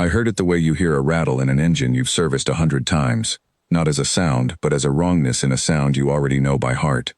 I heard it the way you hear a rattle in an engine you've serviced 100 times, not as a sound, but as a wrongness in a sound you already know by heart.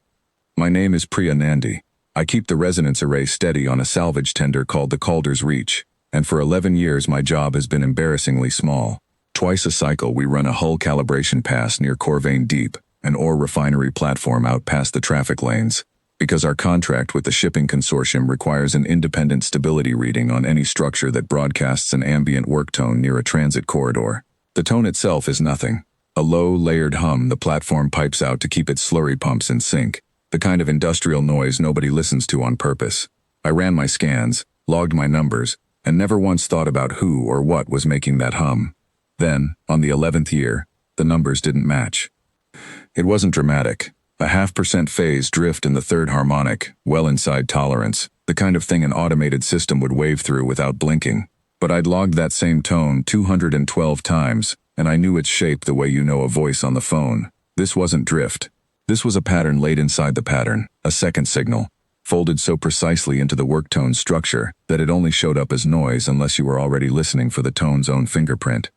My name is Priya Nandi. I keep the resonance array steady on a salvage tender called the Calder's Reach, and for 11 years my job has been embarrassingly small. Twice a cycle we run a hull calibration pass near Corvain Deep, an ore refinery platform out past the traffic lanes, because our contract with the shipping consortium requires an independent stability reading on any structure that broadcasts an ambient work tone near a transit corridor. The tone itself is nothing. A low, layered hum the platform pipes out to keep its slurry pumps in sync, the kind of industrial noise nobody listens to on purpose. I ran my scans, logged my numbers, and never once thought about who or what was making that hum. Then, on the 11th year, the numbers didn't match. It wasn't dramatic. A 0.5% phase drift in the third harmonic, well inside tolerance, the kind of thing an automated system would wave through without blinking. But I'd logged that same tone 212 times, and I knew its shape the way you know a voice on the phone. This wasn't drift. This was a pattern laid inside the pattern, a second signal, folded so precisely into the work tone structure that it only showed up as noise unless you were already listening for the tone's own fingerprint.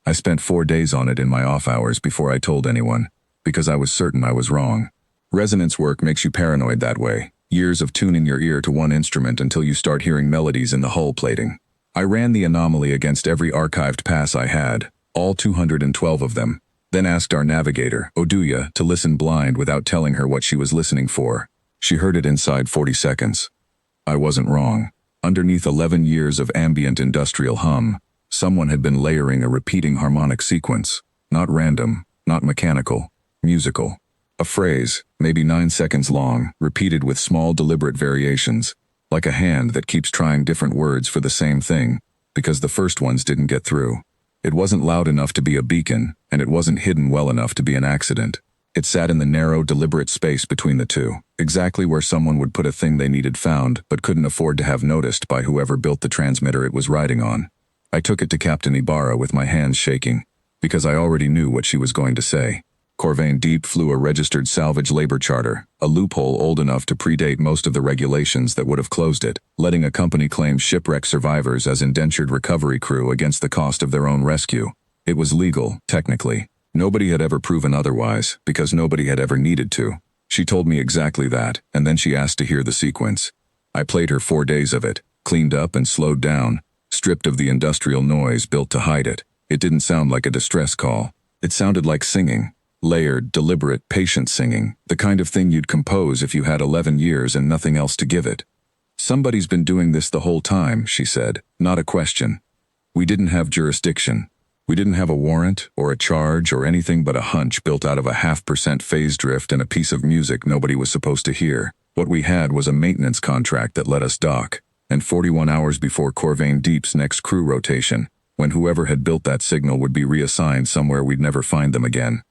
I spent 4 days on it in my off hours before I told anyone, because I was certain I was wrong. Resonance work makes you paranoid that way. Years of tuning your ear to one instrument until you start hearing melodies in the hull plating. I ran the anomaly against every archived pass I had, all 212 of them, then asked our navigator, Oduya, to listen blind without telling her what she was listening for. She heard it inside 40 seconds. I wasn't wrong. Underneath 11 years of ambient industrial hum, someone had been layering a repeating harmonic sequence. Not random, not mechanical, musical. A phrase, maybe 9 seconds long, repeated with small deliberate variations, like a hand that keeps trying different words for the same thing, because the first ones didn't get through. It wasn't loud enough to be a beacon, and it wasn't hidden well enough to be an accident. It sat in the narrow, deliberate space between the two, exactly where someone would put a thing they needed found but couldn't afford to have noticed by whoever built the transmitter it was riding on. I took it to Captain Ibarra with my hands shaking, because I already knew what she was going to say. Corvain Deep flew a registered salvage labor charter, a loophole old enough to predate most of the regulations that would have closed it, letting a company claim shipwreck survivors as indentured recovery crew against the cost of their own rescue. It was legal, technically. Nobody had ever proven otherwise, because nobody had ever needed to. She told me exactly that, and then she asked to hear the sequence. I played her 4 days of it, cleaned up and slowed down, stripped of the industrial noise built to hide it. It didn't sound like a distress call. It sounded like singing. Layered, deliberate, patient singing, the kind of thing you'd compose if you had 11 years and nothing else to give it. Somebody's been doing this the whole time, she said, not a question. We didn't have jurisdiction. We didn't have a warrant, or a charge, or anything but a hunch built out of a 0.5% phase drift and a piece of music nobody was supposed to hear. What we had was a maintenance contract that let us dock, and 41 hours before Corvain Deep's next crew rotation, when whoever had built that signal would be reassigned somewhere we'd never find them again.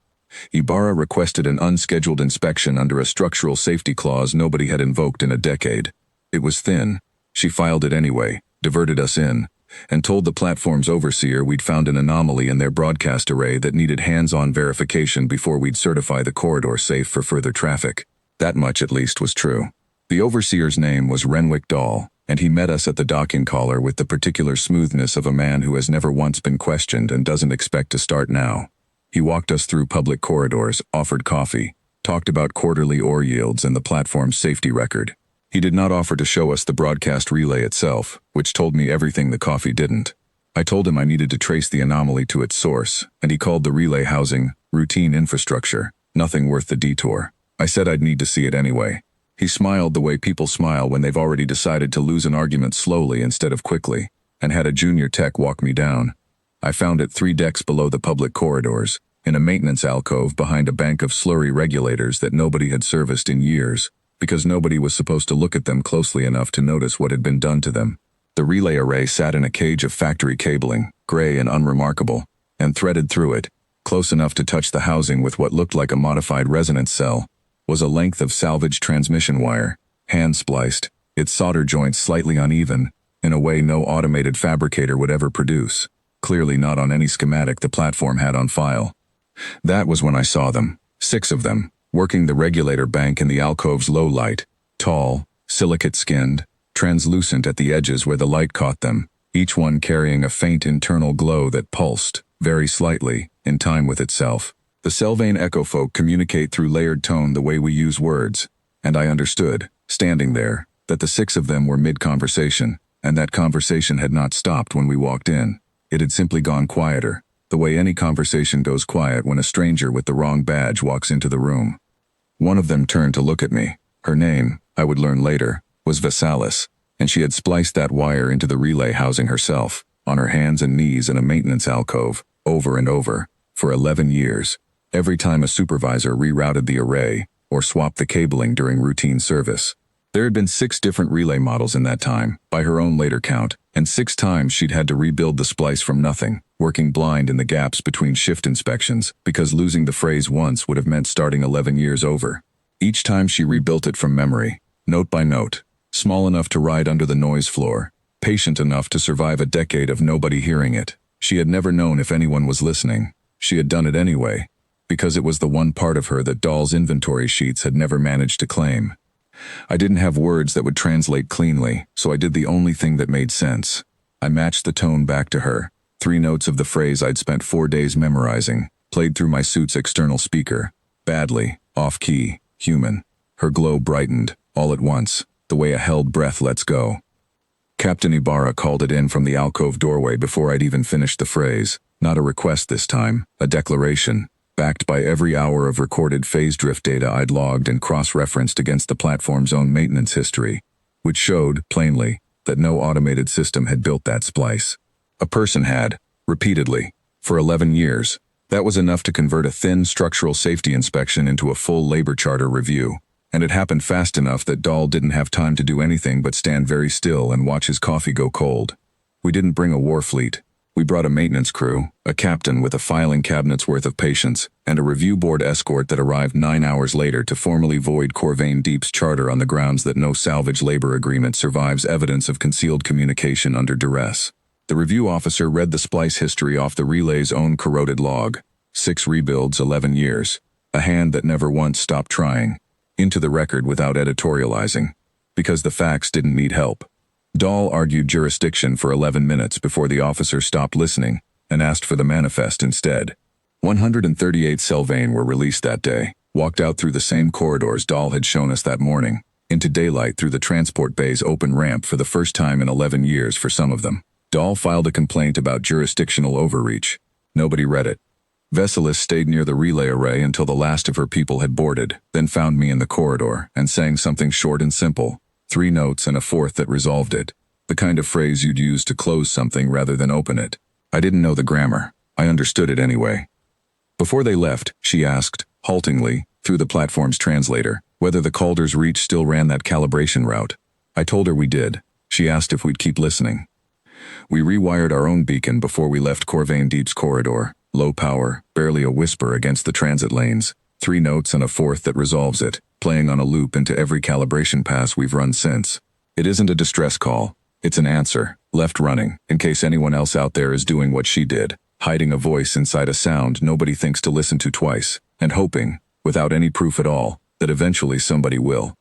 Ibarra requested an unscheduled inspection under a structural safety clause nobody had invoked in a decade. It was thin. She filed it anyway, diverted us in, and told the platform's overseer we'd found an anomaly in their broadcast array that needed hands-on verification before we'd certify the corridor safe for further traffic. That much at least was true. The overseer's name was Renwick Dahl, and he met us at the docking collar with the particular smoothness of a man who has never once been questioned and doesn't expect to start now. He walked us through public corridors, offered coffee, talked about quarterly ore yields and the platform's safety record. He did not offer to show us the broadcast relay itself, which told me everything the coffee didn't. I told him I needed to trace the anomaly to its source, and he called the relay housing routine infrastructure, nothing worth the detour. I said I'd need to see it anyway. He smiled the way people smile when they've already decided to lose an argument slowly instead of quickly, and had a junior tech walk me down. I found it 3 decks below the public corridors, in a maintenance alcove behind a bank of slurry regulators that nobody had serviced in years, because nobody was supposed to look at them closely enough to notice what had been done to them. The relay array sat in a cage of factory cabling, gray and unremarkable, and threaded through it, close enough to touch the housing with what looked like a modified resonance cell, was a length of salvaged transmission wire, hand-spliced, its solder joints slightly uneven, in a way no automated fabricator would ever produce, clearly not on any schematic the platform had on file. That was when I saw them, 6 of them, working the regulator bank in the alcove's low light, tall, silicate-skinned, translucent at the edges where the light caught them, each one carrying a faint internal glow that pulsed, very slightly, in time with itself. The Sylvain echo folk communicate through layered tone the way we use words, and I understood, standing there, that the 6 of them were mid-conversation, and that conversation had not stopped when we walked in. It had simply gone quieter, the way any conversation goes quiet when a stranger with the wrong badge walks into the room. One of them turned to look at me. Her name, I would learn later, was Vessalis, and she had spliced that wire into the relay housing herself, on her hands and knees in a maintenance alcove, over and over, for 11 years. Every time a supervisor rerouted the array, or swapped the cabling during routine service. There had been 6 different relay models in that time, by her own later count, and 6 times she'd had to rebuild the splice from nothing, working blind in the gaps between shift inspections, because losing the phrase once would have meant starting 11 years over. Each time she rebuilt it from memory, note by note, small enough to ride under the noise floor, patient enough to survive a decade of nobody hearing it. She had never known if anyone was listening. She had done it anyway, because it was the one part of her that Dahl's inventory sheets had never managed to claim. I didn't have words that would translate cleanly, so I did the only thing that made sense. I matched the tone back to her, 3 notes of the phrase I'd spent 4 days memorizing, played through my suit's external speaker. Badly, off-key, human. Her glow brightened, all at once, the way a held breath lets go. Captain Ibarra called it in from the alcove doorway before I'd even finished the phrase. Not a request this time, a declaration, backed by every hour of recorded phase drift data I'd logged and cross-referenced against the platform's own maintenance history, which showed, plainly, that no automated system had built that splice. A person had, repeatedly, for 11 years. That was enough to convert a thin structural safety inspection into a full labor charter review, and it happened fast enough that Dahl didn't have time to do anything but stand very still and watch his coffee go cold. We didn't bring a war fleet. We brought a maintenance crew, a captain with a filing cabinet's worth of patience, and a review board escort that arrived 9 hours later to formally void Corvain Deep's charter on the grounds that no salvage labor agreement survives evidence of concealed communication under duress. The review officer read the splice history off the relay's own corroded log. 6 rebuilds, 11 years. A hand that never once stopped trying. Into the record without editorializing. Because the facts didn't need help. Dahl argued jurisdiction for 11 minutes before the officer stopped listening and asked for the manifest instead. 138 Sylvain were released that day, walked out through the same corridors Dahl had shown us that morning, into daylight through the transport bay's open ramp for the first time in 11 years for some of them. Dahl filed a complaint about jurisdictional overreach. Nobody read it. Vessalis stayed near the relay array until the last of her people had boarded, then found me in the corridor and sang something short and simple. 3 notes and a 4th that resolved it. The kind of phrase you'd use to close something rather than open it. I didn't know the grammar. I understood it anyway. Before they left, she asked, haltingly, through the platform's translator, whether the Calder's Reach still ran that calibration route. I told her we did. She asked if we'd keep listening. We rewired our own beacon before we left Corvain Deep's corridor. Low power, barely a whisper against the transit lanes. 3 notes and a 4th that resolves it, playing on a loop into every calibration pass we've run since. It isn't a distress call. It's an answer, left running, in case anyone else out there is doing what she did, hiding a voice inside a sound nobody thinks to listen to twice, and hoping, without any proof at all, that eventually somebody will.